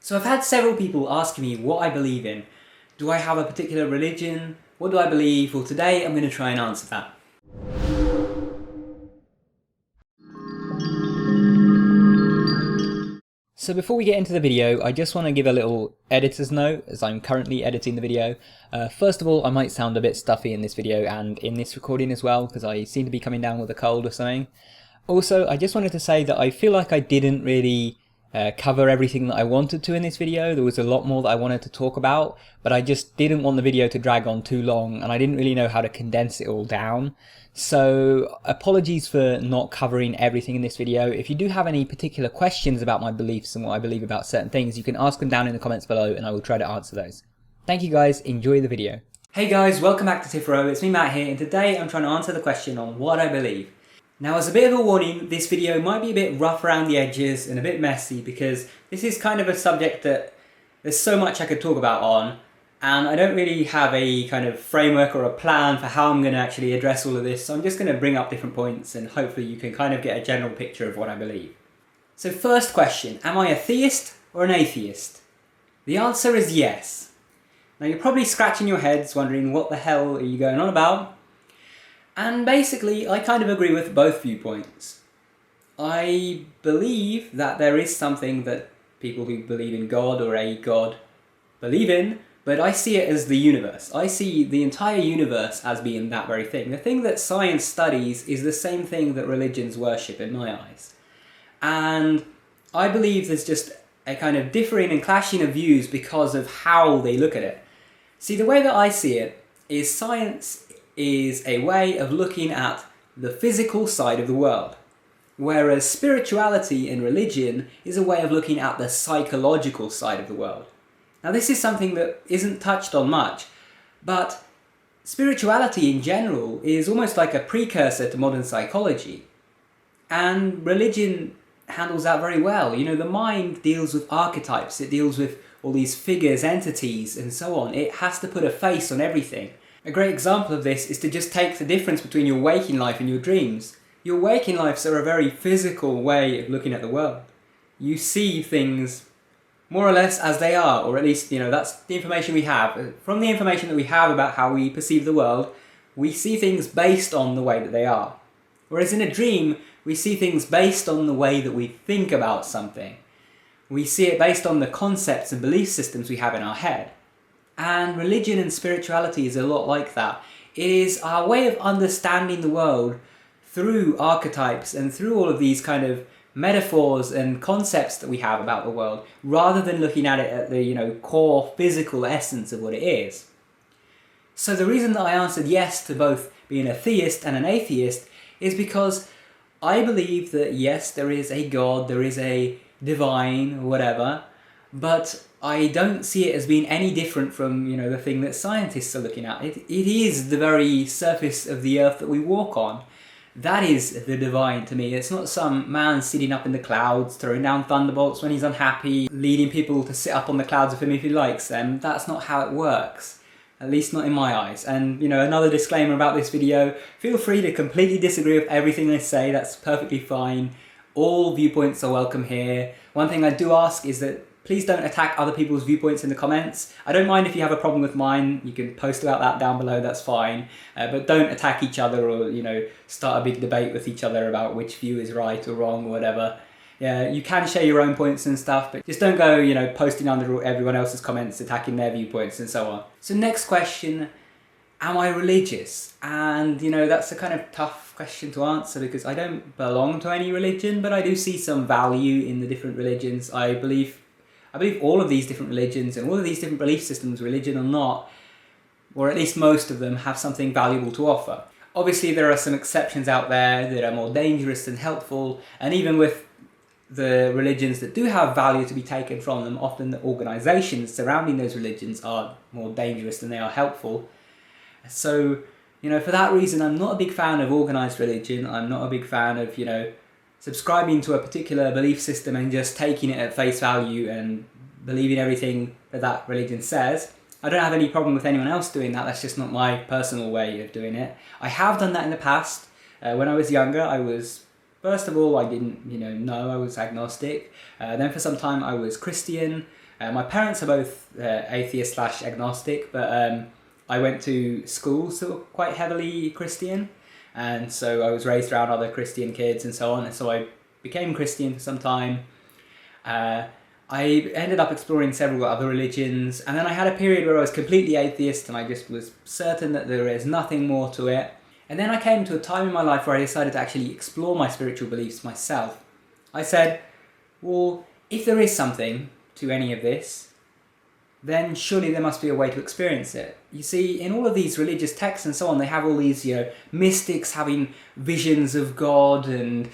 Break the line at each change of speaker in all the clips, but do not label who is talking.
So I've had several people asking me what I believe in. Do I have a particular religion? What do I believe? Well, today I'm going to try and answer that. So before we get into the video, I just want to give a little editor's note as I'm currently editing the video. First of all, I might sound a bit stuffy in this video and in this recording as well, because I seem to be coming down with a cold or something. Also, I just wanted to say that I feel like I didn't really cover everything that I wanted to in this video. There was a lot more that I wanted to talk about, but I just didn't want the video to drag on too long, and I didn't really know how to condense it all down. So apologies for not covering everything in this video. If you do have any particular questions about my beliefs and what I believe about certain things, you can ask them down in the comments below and I will try to answer those. Thank you guys, enjoy the video. Hey guys, welcome back to Tipharot, it's me Matt here, and today I'm trying to answer the question on what I believe. Now, as a bit of a warning, this video might be a bit rough around the edges and a bit messy because this is kind of a subject that there's so much I could talk about on, and I don't really have a kind of framework or a plan for how I'm going to actually address all of this, so I'm just going to bring up different points and hopefully you can kind of get a general picture of what I believe. So first question, am I a theist or an atheist? The answer is yes. Now you're probably scratching your heads wondering what the hell are you going on about? And basically, I kind of agree with both viewpoints. I believe that there is something that people who believe in God or a God believe in, but I see it as the universe. I see the entire universe as being that very thing. The thing that science studies is the same thing that religions worship in my eyes. And I believe there's just a kind of differing and clashing of views because of how they look at it. See, the way that I see it is science is a way of looking at the physical side of the world, whereas spirituality and religion is a way of looking at the psychological side of the world. Now this is something that isn't touched on much, but spirituality in general is almost like a precursor to modern psychology, and religion handles that very well. You know, the mind deals with archetypes, it deals with all these figures, entities, and so on. It has to put a face on everything. A great example of this is to just take the difference between your waking life and your dreams. Your waking lives are a very physical way of looking at the world. You see things more or less as they are, or at least, you know, that's the information we have. From the information that we have about how we perceive the world, we see things based on the way that they are. Whereas in a dream, we see things based on the way that we think about something. We see it based on the concepts and belief systems we have in our head. And religion and spirituality is a lot like that. It is our way of understanding the world through archetypes and through all of these kind of metaphors and concepts that we have about the world, rather than looking at it at the, you know, core physical essence of what it is. So the reason that I answered yes to both being a theist and an atheist is because I believe that yes, there is a God, there is a divine, whatever, but I don't see it as being any different from, you know, the thing that scientists are looking at. It is the very surface of the earth that we walk on. That is the divine to me. It's not some man sitting up in the clouds, throwing down thunderbolts when he's unhappy, leading people to sit up on the clouds with him if he likes them. That's not how it works. At least not in my eyes. And, you know, another disclaimer about this video, feel free to completely disagree with everything I say, that's perfectly fine. All viewpoints are welcome here. One thing I do ask is that please don't attack other people's viewpoints in the comments. I don't mind if you have a problem with mine, you can post about that down below, that's fine. But don't attack each other or, you know, start a big debate with each other about which view is right or wrong or whatever. Yeah, you can share your own points and stuff, but just don't go, you know, posting under everyone else's comments, attacking their viewpoints and so on. So next question, am I religious? And, you know, that's a kind of tough question to answer because I don't belong to any religion, but I do see some value in the different religions. I believe all of these different religions and all of these different belief systems, religion or not, or at least most of them, have something valuable to offer. Obviously there are some exceptions out there that are more dangerous than helpful, and even with the religions that do have value to be taken from them, often the organisations surrounding those religions are more dangerous than they are helpful. So, you know, for that reason I'm not a big fan of organised religion. I'm not a big fan of, you know, subscribing to a particular belief system and just taking it at face value and believing everything that that religion says. I don't have any problem with anyone else doing that, that's just not my personal way of doing it. I have done that in the past. When I was younger, I was First of all, I didn't, know I was agnostic. Then for some time I was Christian. My parents are both atheist slash agnostic, but I went to school sort of quite heavily Christian, and so I was raised around other Christian kids and so on, and so I became Christian for some time. I ended up exploring several other religions, and then I had a period where I was completely atheist and I just was certain that there is nothing more to it. And then I came to a time in my life where I decided to actually explore my spiritual beliefs myself. I said, well, if there is something to any of this, then surely there must be a way to experience it. You see, in all of these religious texts and so on, they have all these, mystics having visions of God and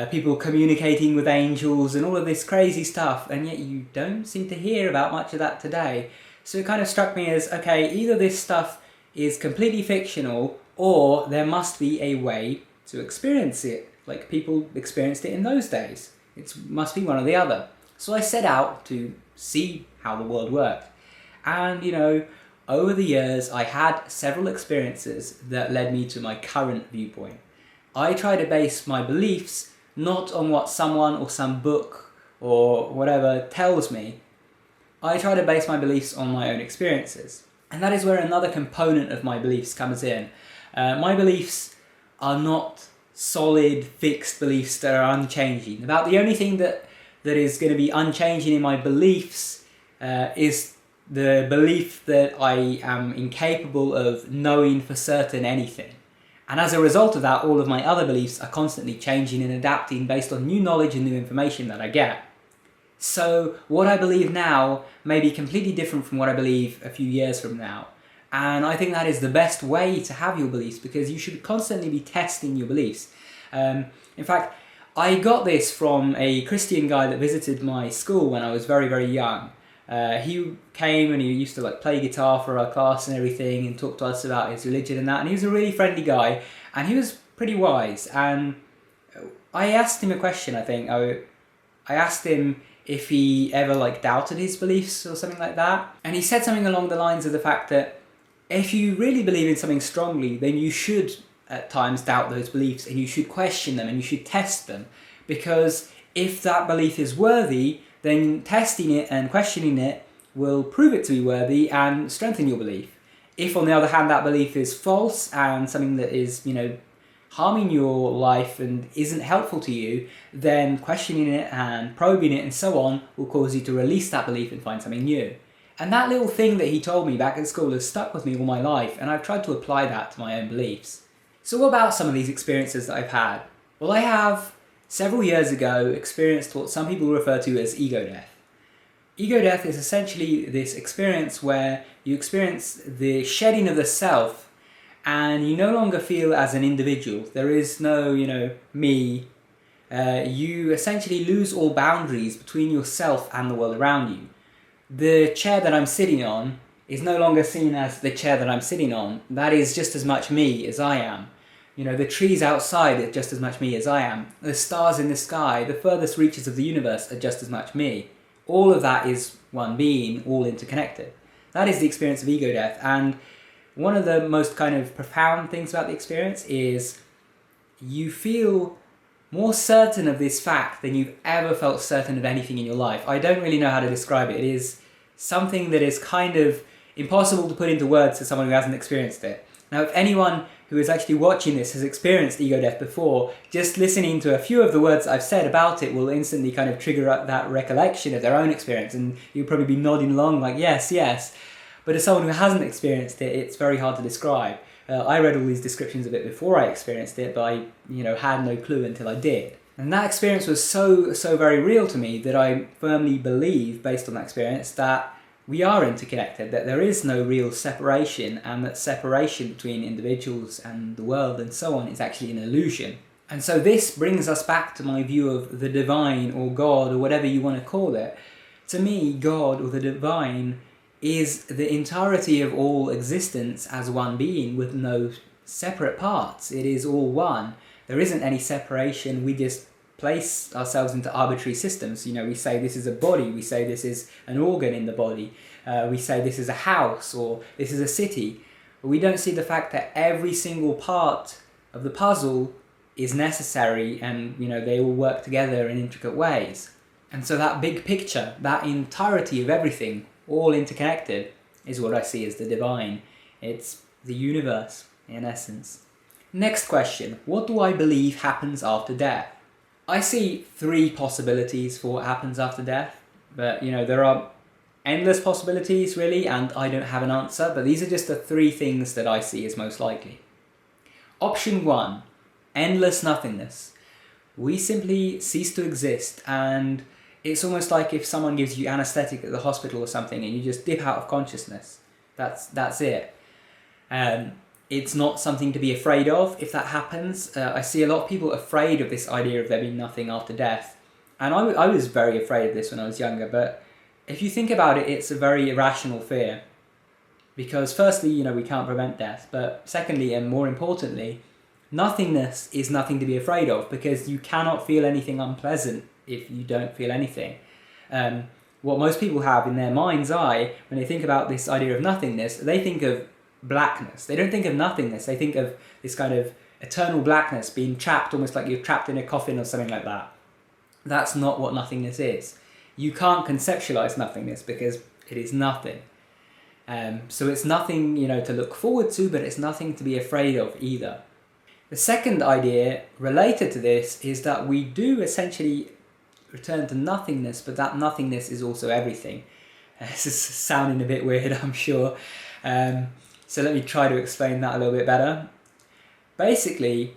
people communicating with angels and all of this crazy stuff, and yet you don't seem to hear about much of that today. So it kind of struck me as, okay, either this stuff is completely fictional, or there must be a way to experience it, like people experienced it in those days. It must be one or the other. So I set out to see how the world worked. And, over the years, I had several experiences that led me to my current viewpoint. I try to base my beliefs not on what someone or some book or whatever tells me. I try to base my beliefs on my own experiences. And that is where another component of my beliefs comes in. My beliefs are not solid, fixed beliefs that are unchanging. About the only thing that is going to be unchanging in my beliefs is the belief that I am incapable of knowing for certain anything. And as a result of that, all of my other beliefs are constantly changing and adapting based on new knowledge and new information that I get. So what I believe now may be completely different from what I believe a few years from now. And I think that is the best way to have your beliefs, because you should constantly be testing your beliefs. In fact, I got this from a Christian guy that visited my school when I was very, very young. He came and he used to play guitar for our class and everything, and talk to us about his religion and that. And he was a really friendly guy, and he was pretty wise. And I asked him a question. I think I asked him if he ever doubted his beliefs or something like that. And he said something along the lines of the fact that if you really believe in something strongly, then you should at times doubt those beliefs, and you should question them and you should test them, because if that belief is worthy, then testing it and questioning it will prove it to be worthy and strengthen your belief. If on the other hand that belief is false and something that is, harming your life and isn't helpful to you, then questioning it and probing it and so on will cause you to release that belief and find something new. And that little thing that he told me back at school has stuck with me all my life, and I've tried to apply that to my own beliefs. So what about some of these experiences that I've had? Well, I have, several years ago, experienced what some people refer to as ego death. Ego death is essentially this experience where you experience the shedding of the self, and you no longer feel as an individual. There is no, me. You essentially lose all boundaries between yourself and the world around you. The chair that I'm sitting on is no longer seen as the chair that I'm sitting on. That is just as much me as I am. The trees outside are just as much me as I am. The stars in the sky, the furthest reaches of the universe are just as much me. All of that is one being, all interconnected. That is the experience of ego death. And one of the most kind of profound things about the experience is you feel more certain of this fact than you've ever felt certain of anything in your life. I don't really know how to describe it. It is something that is kind of impossible to put into words to someone who hasn't experienced it. Now, if anyone who is actually watching this has experienced ego death before, just listening to a few of the words I've said about it will instantly kind of trigger up that recollection of their own experience, and you'll probably be nodding along like, yes, yes. But as someone who hasn't experienced it, it's very hard to describe. I read all these descriptions of it before I experienced it, but I had no clue until I did. And that experience was so very real to me that I firmly believe, based on that experience, that we are interconnected, that there is no real separation, and that separation between individuals and the world and so on is actually an illusion. And so this brings us back to my view of the divine, or God, or whatever you want to call it. To me, God, or the divine, is the entirety of all existence as one being with no separate parts. It is all one. There isn't any separation. We just place ourselves into arbitrary systems. We say this is a body, we say this is an organ in the body, we say this is a house or this is a city. But we don't see the fact that every single part of the puzzle is necessary, and they all work together in intricate ways. And so that big picture, that entirety of everything, all interconnected, is what I see as the divine. It's the universe, in essence. Next question, what do I believe happens after death? I see 3 possibilities for what happens after death, but there are endless possibilities really, and I don't have an answer, but these are just the 3 things that I see as most likely. Option 1, endless nothingness. We simply cease to exist, and it's almost like if someone gives you anesthetic at the hospital or something and you just dip out of consciousness. That's it. It's not something to be afraid of if that happens. I see a lot of people afraid of this idea of there being nothing after death. And I was very afraid of this when I was younger, but if you think about it, it's a very irrational fear. Because firstly, we can't prevent death, but secondly, and more importantly, nothingness is nothing to be afraid of, because you cannot feel anything unpleasant if you don't feel anything. What most people have in their mind's eye, when they think about this idea of nothingness, they think of blackness. They don't think of nothingness, they think of this kind of eternal blackness, being trapped, almost like you're trapped in a coffin or something like that. That's not what nothingness is. You can't conceptualize nothingness because it is nothing. So it's nothing, to look forward to, but it's nothing to be afraid of either. The second idea related to this is that we do essentially return to nothingness, but that nothingness is also everything. This is sounding a bit weird, I'm sure. So let me try to explain that a little bit better. Basically,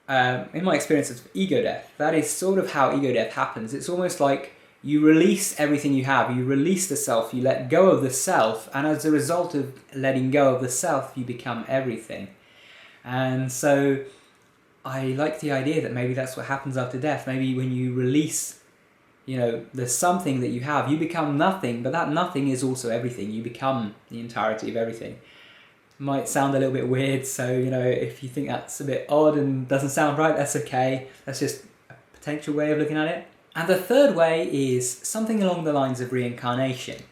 in my experience of ego death, that is sort of how ego death happens. It's almost like you release everything you have, you release the self, you let go of the self, and as a result of letting go of the self, you become everything. And so I like the idea that maybe that's what happens after death. Maybe when you release, the something that you have, you become nothing, but that nothing is also everything. You become the entirety of everything. Might sound a little bit weird, so if you think that's a bit odd and doesn't sound right, that's okay. That's just a potential way of looking at it. And the third way is something along the lines of reincarnation.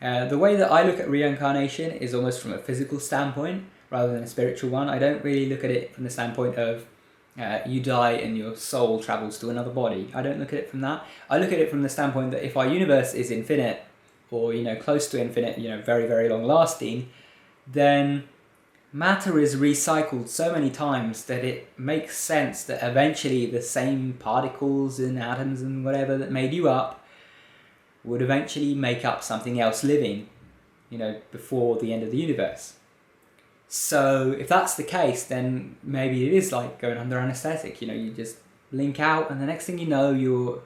The way that I look at reincarnation is almost from a physical standpoint rather than a spiritual one. I don't really look at it from the standpoint of you die and your soul travels to another body. I don't look at it from that. I look at it from the standpoint that if our universe is infinite, or close to infinite, very, very long lasting, then matter is recycled so many times that it makes sense that eventually the same particles and atoms and whatever that made you up would eventually make up something else living, before the end of the universe. So if that's the case, then maybe it is like going under anesthetic. You just blink out and the next thing you know, you're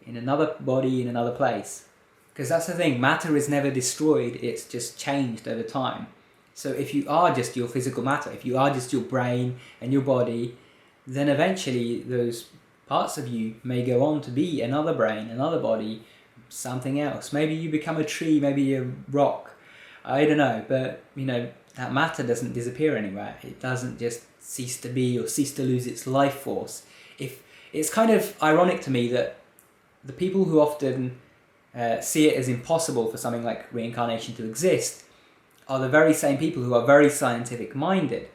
in another body in another place. Because that's the thing, matter is never destroyed, it's just changed over time. So if you are just your physical matter, if you are just your brain and your body, then eventually those parts of you may go on to be another brain, another body, something else. Maybe you become a tree, maybe a rock. I don't know, but that matter doesn't disappear anywhere. It doesn't just cease to be or cease to lose its life force. It's kind of ironic to me that the people who often see it as impossible for something like reincarnation to exist are the very same people who are very scientific minded.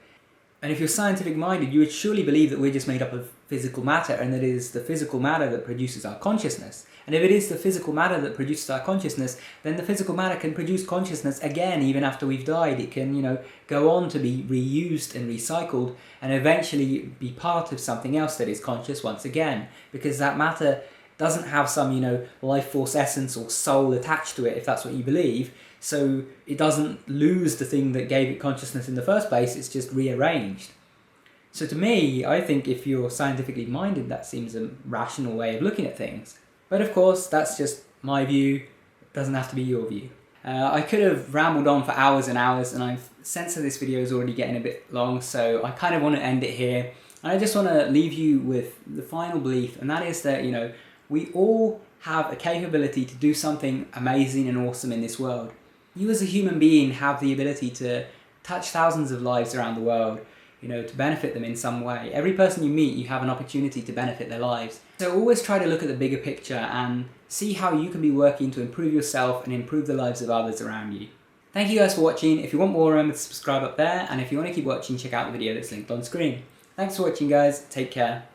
And if you're scientific minded, you would surely believe that we're just made up of physical matter, and that it is the physical matter that produces our consciousness. And if it is the physical matter that produces our consciousness, then the physical matter can produce consciousness again even after we've died. It can, go on to be reused and recycled and eventually be part of something else that is conscious once again. Because that matter doesn't have some, life force essence or soul attached to it, if that's what you believe. So it doesn't lose the thing that gave it consciousness in the first place, it's just rearranged. So to me, I think if you're scientifically minded, that seems a rational way of looking at things. But of course, that's just my view, it doesn't have to be your view. I could have rambled on for hours and hours, and I've sensed that this video is already getting a bit long, so I kind of want to end it here. And I just want to leave you with the final belief, and that is that, we all have a capability to do something amazing and awesome in this world. You as a human being have the ability to touch thousands of lives around the world, to benefit them in some way. Every person you meet, you have an opportunity to benefit their lives. So always try to look at the bigger picture and see how you can be working to improve yourself and improve the lives of others around you. Thank you guys for watching. If you want more, remember to subscribe up there, and if you want to keep watching, check out the video that's linked on screen. Thanks for watching, guys. Take care.